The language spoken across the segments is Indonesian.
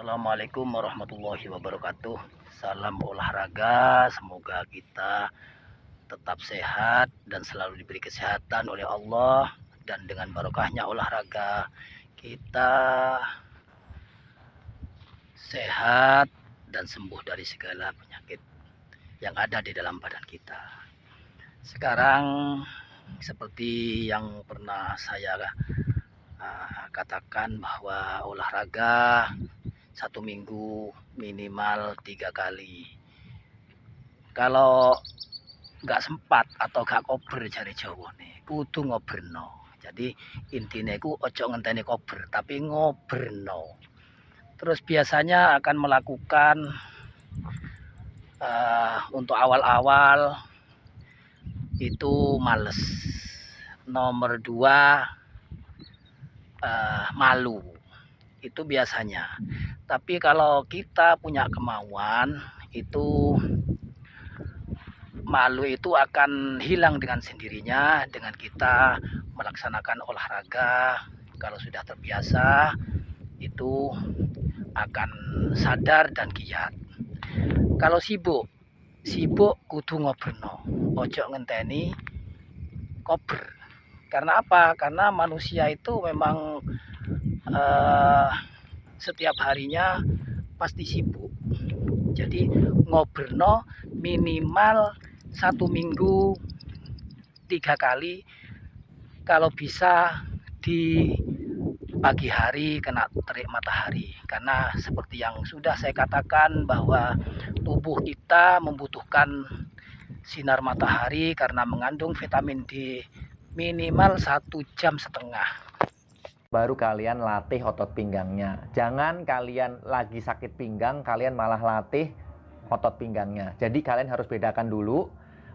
Assalamualaikum warahmatullahi wabarakatuh. Salam olahraga, semoga kita tetap sehat dan selalu diberi kesehatan oleh Allah, dan dengan barokahnya olahraga kita sehat dan sembuh dari segala penyakit yang ada di dalam badan kita. Sekarang seperti yang pernah saya katakan bahwa olahraga satu minggu minimal 3 kali. Kalau nggak sempat atau gak kober cari Jawa nih, kudu ngobrno. Jadi intinya ku ojo ngenteni kober, tapi ngobrno. Terus biasanya akan melakukan untuk awal-awal itu males. Nomor 2 malu. Itu biasanya. Tapi kalau kita punya kemauan, itu malu itu akan hilang dengan sendirinya dengan kita melaksanakan olahraga. Kalau sudah terbiasa, itu akan sadar dan giat. Kalau sibuk kudu ngobrno, ojo ngenteni kober. Karena apa? Karena manusia itu memang setiap harinya pasti sibuk. Jadi ngobrno minimal satu minggu 3 kali, kalau bisa di pagi hari kena terik matahari. Karena seperti yang sudah saya katakan bahwa tubuh kita membutuhkan sinar matahari karena mengandung vitamin D minimal 1,5 jam. Baru kalian latih otot pinggangnya. Jangan kalian lagi sakit pinggang, kalian malah latih otot pinggangnya. Jadi kalian harus bedakan dulu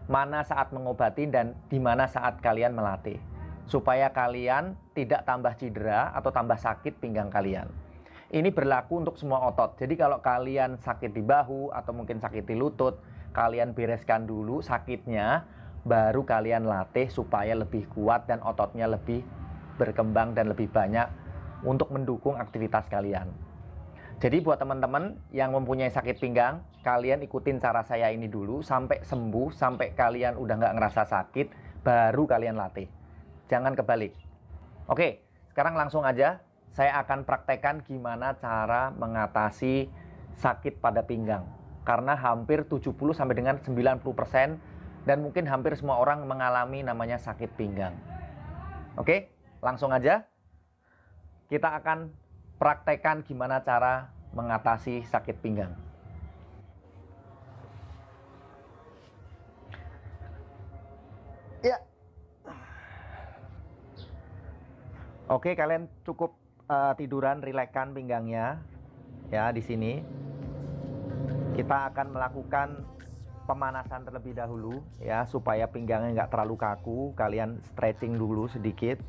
mana saat mengobati dan di mana saat kalian melatih. Supaya kalian tidak tambah cedera atau tambah sakit pinggang kalian. Ini berlaku untuk semua otot. Jadi kalau kalian sakit di bahu atau mungkin sakit di lutut, kalian bereskan dulu sakitnya, baru kalian latih supaya lebih kuat dan ototnya lebih berkembang dan lebih banyak untuk mendukung aktivitas kalian. Jadi buat teman-teman yang mempunyai sakit pinggang, kalian ikutin cara saya ini dulu sampai sembuh, sampai kalian udah nggak ngerasa sakit, baru kalian latih. Jangan kebalik. Oke, sekarang langsung aja saya akan praktekkan gimana cara mengatasi sakit pada pinggang. Karena hampir 70 sampai dengan 90% dan mungkin hampir semua orang mengalami namanya sakit pinggang. Oke? Langsung aja kita akan praktekkan gimana cara mengatasi sakit pinggang. Ya. Oke, kalian cukup tiduran, rilekskan pinggangnya. Ya, di sini. Kita akan melakukan pemanasan terlebih dahulu ya, supaya pinggangnya nggak terlalu kaku. Kalian stretching dulu sedikit.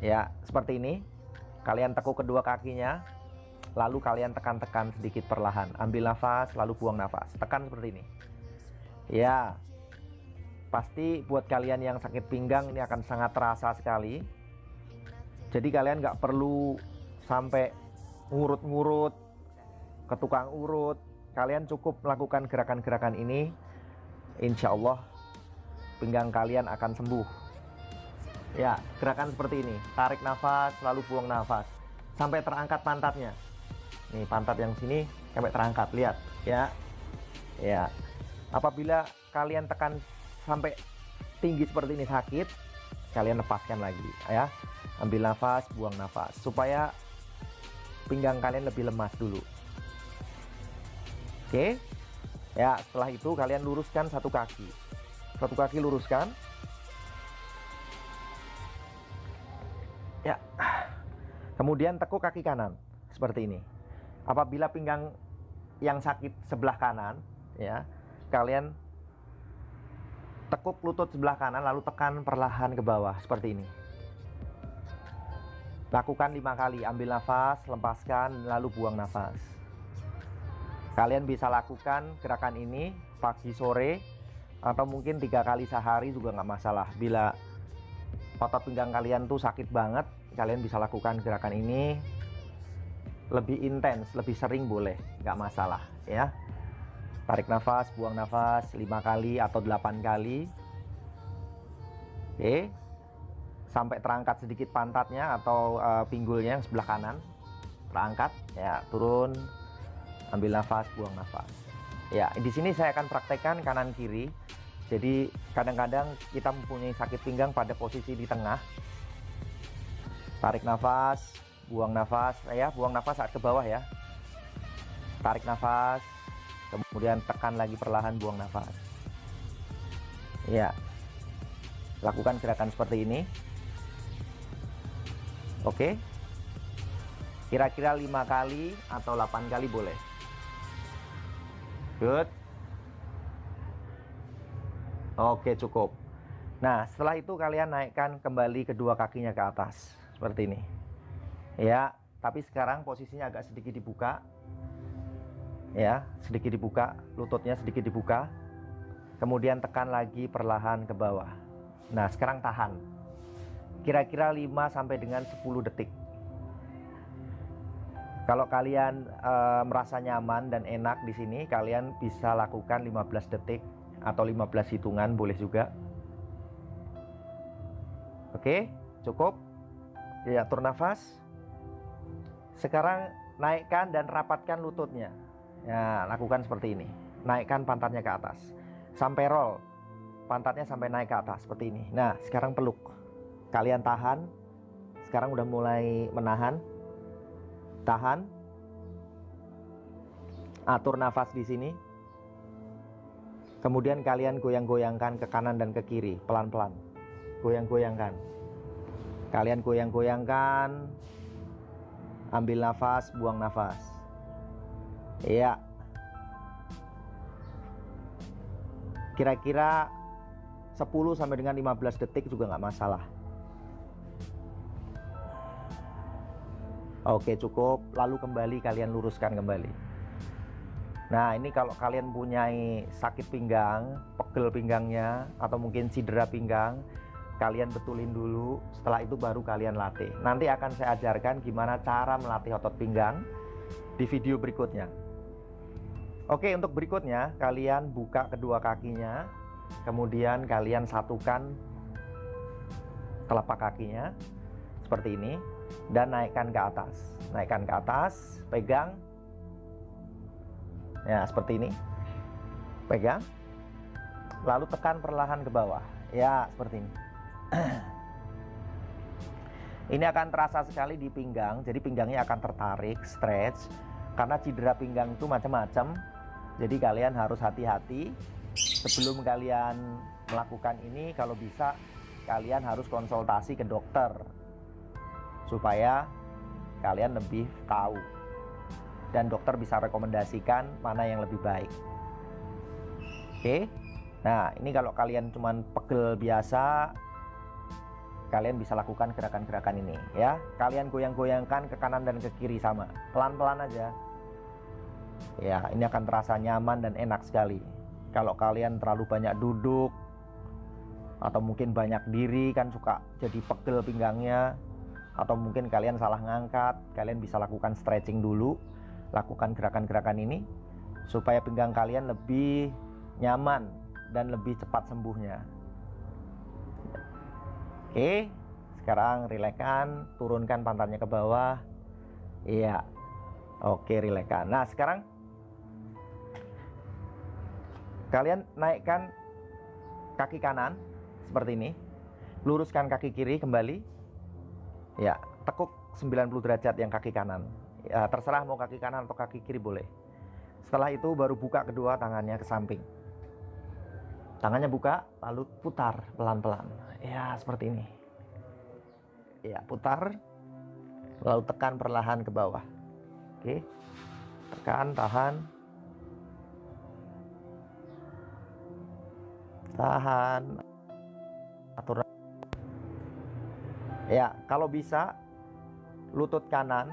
Ya, seperti ini. Kalian tekuk kedua kakinya, lalu kalian tekan-tekan sedikit perlahan. Ambil nafas, lalu buang nafas. Tekan seperti ini. Ya, pasti buat kalian yang sakit pinggang ini akan sangat terasa sekali. Jadi kalian nggak perlu sampai ngurut-ngurut ke tukang urut. Kalian cukup melakukan gerakan-gerakan ini. Insya Allah pinggang kalian akan sembuh. Ya, gerakan seperti ini. Tarik nafas, lalu buang nafas. Sampai terangkat pantatnya. Nih, pantat yang sini sampai terangkat. Lihat, ya. Ya. Apabila kalian tekan sampai tinggi seperti ini sakit, kalian lepaskan lagi, ya. Ambil nafas, buang nafas. Supaya pinggang kalian lebih lemas dulu. Oke. Ya, setelah itu kalian luruskan satu kaki. Satu kaki luruskan. Ya, kemudian tekuk kaki kanan seperti ini. Apabila pinggang yang sakit sebelah kanan, ya, kalian tekuk lutut sebelah kanan lalu tekan perlahan ke bawah seperti ini. Lakukan 5 kali, ambil nafas, lepaskan, lalu buang nafas. Kalian bisa lakukan gerakan ini pagi sore atau mungkin 3 kali sehari juga nggak masalah. Bila otot pinggang kalian tuh sakit banget, kalian bisa lakukan gerakan ini lebih intens, lebih sering boleh, nggak masalah ya. Tarik nafas, buang nafas 5 kali atau 8 kali. Oke. Sampai terangkat sedikit pantatnya atau pinggulnya yang sebelah kanan. Terangkat, ya, turun. Ambil nafas, buang nafas. Ya, di sini saya akan praktekkan kanan kiri. Jadi kadang-kadang kita mempunyai sakit pinggang pada posisi di tengah. Tarik nafas, buang nafas, ya, buang nafas saat ke bawah ya. Tarik nafas, kemudian tekan lagi perlahan, buang nafas. Ya, lakukan gerakan seperti ini. Oke. Kira-kira 5 kali atau 8 kali boleh. Good. Oke, cukup. Nah, setelah itu kalian naikkan kembali kedua kakinya ke atas seperti ini. Ya, tapi sekarang posisinya agak sedikit dibuka. Ya, sedikit dibuka, lututnya sedikit dibuka. Kemudian tekan lagi perlahan ke bawah. Nah, sekarang tahan. Kira-kira 5 sampai dengan 10 detik. Kalau kalian merasa nyaman dan enak di sini, kalian bisa lakukan 15 detik atau 15 hitungan boleh juga. Oke, cukup. Ya, atur nafas. Sekarang naikkan dan rapatkan lututnya. Ya, lakukan seperti ini. Naikkan pantatnya ke atas. Sampai roll. Pantatnya sampai naik ke atas seperti ini. Nah, sekarang peluk. Kalian tahan. Sekarang udah mulai menahan. Tahan. Atur nafas di sini. Kemudian kalian goyang-goyangkan ke kanan dan ke kiri, pelan-pelan. Goyang-goyangkan. Kalian goyang-goyangkan. Ambil nafas, buang nafas. Iya. Kira-kira 10 sampai dengan 15 detik juga nggak masalah. Oke, cukup. Lalu kembali kalian luruskan kembali. Nah, ini kalau kalian punyai sakit pinggang, pegel pinggangnya, atau mungkin cedera pinggang, kalian betulin dulu. Setelah itu baru kalian latih. Nanti akan saya ajarkan gimana cara melatih otot pinggang di video berikutnya. Oke, untuk berikutnya kalian buka kedua kakinya, kemudian kalian satukan telapak kakinya seperti ini dan naikkan ke atas. Naikkan ke atas, pegang. Ya, seperti ini. Pegang. Lalu tekan perlahan ke bawah. Ya, seperti ini. Ini akan terasa sekali di pinggang, jadi pinggangnya akan tertarik, stretch. Karena cedera pinggang itu macam-macam. Jadi kalian harus hati-hati sebelum kalian melakukan ini. Kalau bisa kalian harus konsultasi ke dokter supaya kalian lebih tahu dan dokter bisa rekomendasikan mana yang lebih baik. Oke. Nah, ini kalau kalian cuman pegel biasa, kalian bisa lakukan gerakan-gerakan ini ya. Kalian goyang-goyangkan ke kanan dan ke kiri sama, pelan-pelan aja. Ya, ini akan terasa nyaman dan enak sekali. Kalau kalian terlalu banyak duduk atau mungkin banyak diri kan suka jadi pegel pinggangnya, atau mungkin kalian salah ngangkat, kalian bisa lakukan stretching dulu, lakukan gerakan-gerakan ini supaya pinggang kalian lebih nyaman dan lebih cepat sembuhnya. Oke, sekarang rilekskan, turunkan pantatnya ke bawah. Iya. Oke, rilekskan. Nah, sekarang kalian naikkan kaki kanan seperti ini. Luruskan kaki kiri kembali. Ya, tekuk 90 derajat yang kaki kanan. Ya, terserah mau kaki kanan atau kaki kiri boleh. Setelah itu baru buka kedua tangannya ke samping. Tangannya buka, lalu putar pelan-pelan. Ya, seperti ini. Ya, putar. Lalu tekan perlahan ke bawah. Oke. Tekan, tahan. Tahan. Atur. Ya, kalau bisa lutut kanan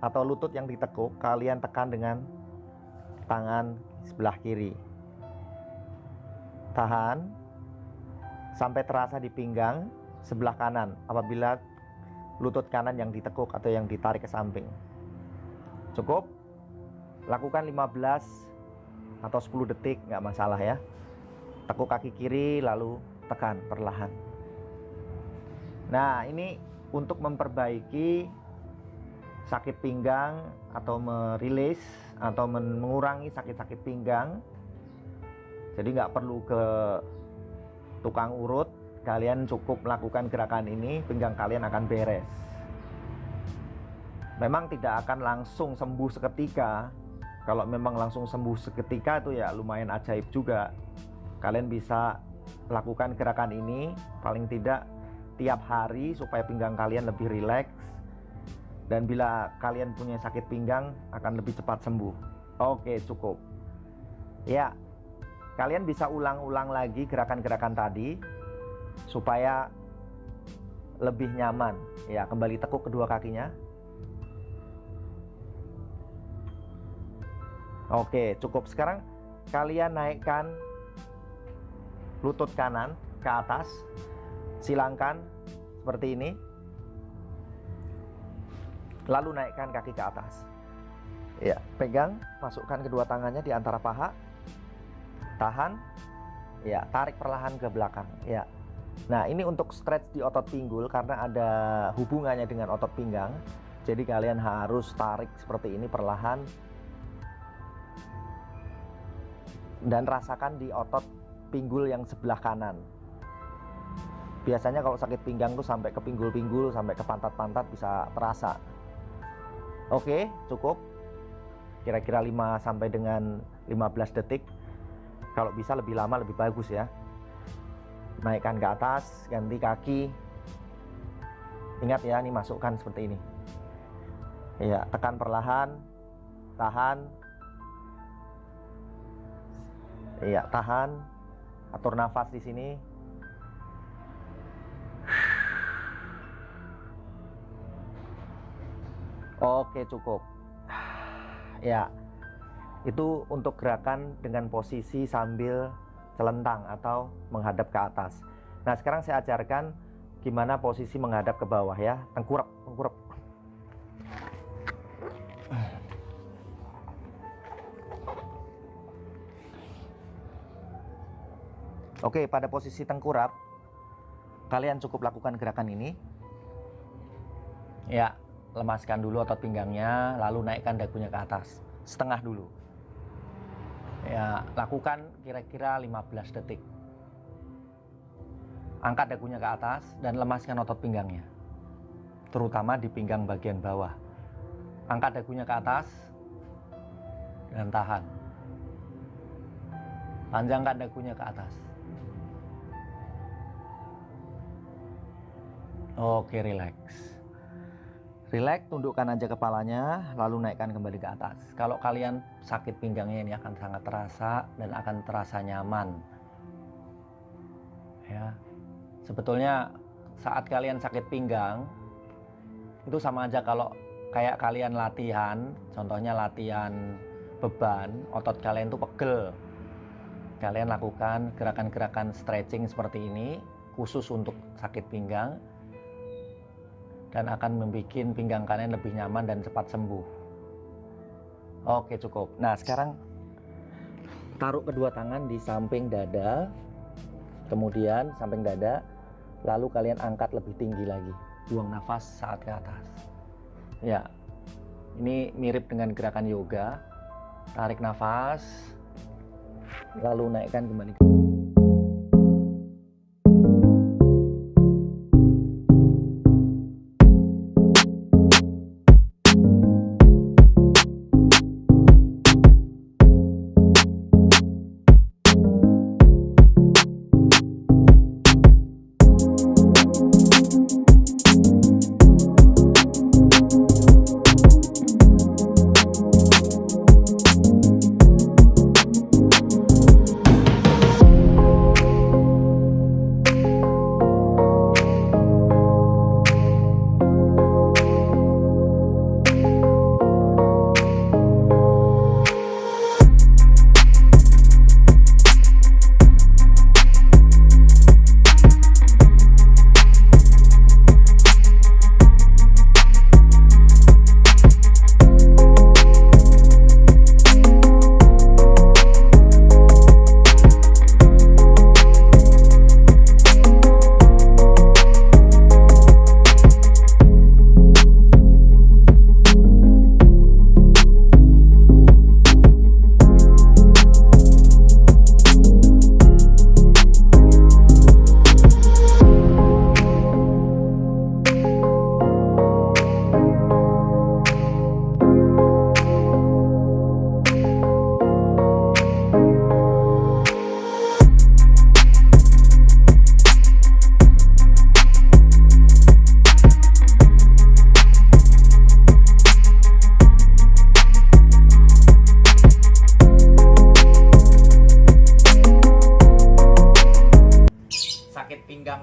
atau lutut yang ditekuk kalian tekan dengan tangan sebelah kiri. Tahan sampai terasa di pinggang sebelah kanan apabila lutut kanan yang ditekuk atau yang ditarik ke samping. Cukup? Lakukan 15 atau 10 detik, nggak masalah ya. Tekuk kaki kiri lalu tekan perlahan. Nah, ini untuk memperbaiki sakit pinggang atau merilis atau mengurangi sakit-sakit pinggang. Jadi nggak perlu ke tukang urut, kalian cukup melakukan gerakan ini, pinggang kalian akan beres. Memang tidak akan langsung sembuh seketika. Kalau memang langsung sembuh seketika itu ya lumayan ajaib juga. Kalian bisa lakukan gerakan ini paling tidak tiap hari supaya pinggang kalian lebih rileks. Dan bila kalian punya sakit pinggang akan lebih cepat sembuh. Oke, cukup. Ya, kalian bisa ulang-ulang lagi gerakan-gerakan tadi supaya lebih nyaman. Ya, kembali tekuk kedua kakinya. Oke, cukup. Sekarang kalian naikkan lutut kanan ke atas. Silangkan seperti ini. Lalu naikkan kaki ke atas. Ya, pegang, masukkan kedua tangannya di antara paha. Tahan. Ya, tarik perlahan ke belakang. Ya. Nah, ini untuk stretch di otot pinggul karena ada hubungannya dengan otot pinggang. Jadi kalian harus tarik seperti ini perlahan. Dan rasakan di otot pinggul yang sebelah kanan. Biasanya kalau sakit pinggang tuh sampai ke pinggul-pinggul, sampai ke pantat-pantat bisa terasa. Oke, cukup. Kira-kira 5 sampai dengan 15 detik. Kalau bisa lebih lama lebih bagus ya. Naikkan ke atas, ganti kaki. Ingat ya, ini masukkan seperti ini. Ya, tekan perlahan, tahan. Iya, tahan. Atur nafas di sini. Oke, cukup. Ya. Itu untuk gerakan dengan posisi sambil celentang atau menghadap ke atas. Nah, sekarang saya ajarkan gimana posisi menghadap ke bawah ya. Tengkurap, tengkurap. Oke, pada posisi tengkurap, kalian cukup lakukan gerakan ini. Ya, lemaskan dulu otot pinggangnya, lalu naikkan dagunya ke atas. Setengah dulu. Ya, lakukan kira-kira 15 detik. Angkat dagunya ke atas dan lemaskan otot pinggangnya. Terutama di pinggang bagian bawah. Angkat dagunya ke atas dan tahan. Panjangkan dagunya ke atas. Oke, relax. Relax, tundukkan aja kepalanya, lalu naikkan kembali ke atas. Kalau kalian sakit pinggangnya ini akan sangat terasa dan akan terasa nyaman. Ya, sebetulnya saat kalian sakit pinggang itu sama aja kalau kayak kalian latihan, contohnya latihan beban, otot kalian tuh pegel. Kalian lakukan gerakan-gerakan stretching seperti ini khusus untuk sakit pinggang. Dan akan membuat pinggang kalian lebih nyaman dan cepat sembuh. Oke, cukup. Nah, sekarang taruh kedua tangan di samping dada. Kemudian samping dada. Lalu kalian angkat lebih tinggi lagi. Buang nafas saat ke atas. Ya, ini mirip dengan gerakan yoga. Tarik nafas. Lalu naikkan kembali.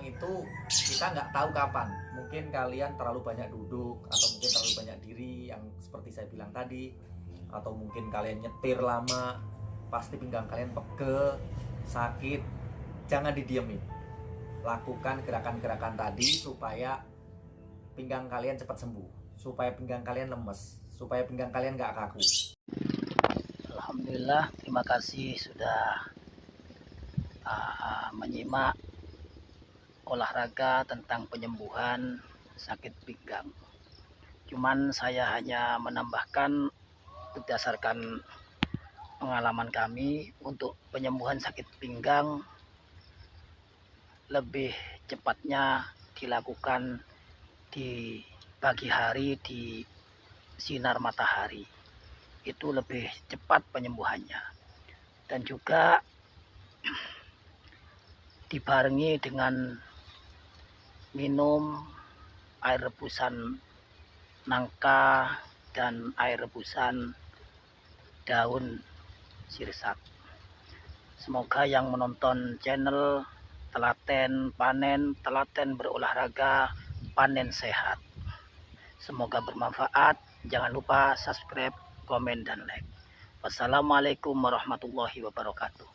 itu kita nggak tahu kapan. Mungkin kalian terlalu banyak duduk, atau mungkin terlalu banyak diri yang seperti saya bilang tadi, atau mungkin kalian nyetir lama, pasti pinggang kalian pegel, sakit. Jangan didiemin, lakukan gerakan-gerakan tadi supaya pinggang kalian cepat sembuh, supaya pinggang kalian lemes, supaya pinggang kalian nggak kaku. Alhamdulillah, terima kasih sudah menyimak olahraga tentang penyembuhan sakit pinggang. Cuman saya hanya menambahkan berdasarkan pengalaman kami, untuk penyembuhan sakit pinggang lebih cepatnya dilakukan di pagi hari di sinar matahari. Itu lebih cepat penyembuhannya, dan juga dibarengi dengan minum air rebusan nangka dan air rebusan daun sirsak. Semoga yang menonton channel Telaten Panen, Telaten Berolahraga, Panen Sehat, semoga bermanfaat. Jangan lupa subscribe, komen, dan like. Wassalamualaikum warahmatullahi wabarakatuh.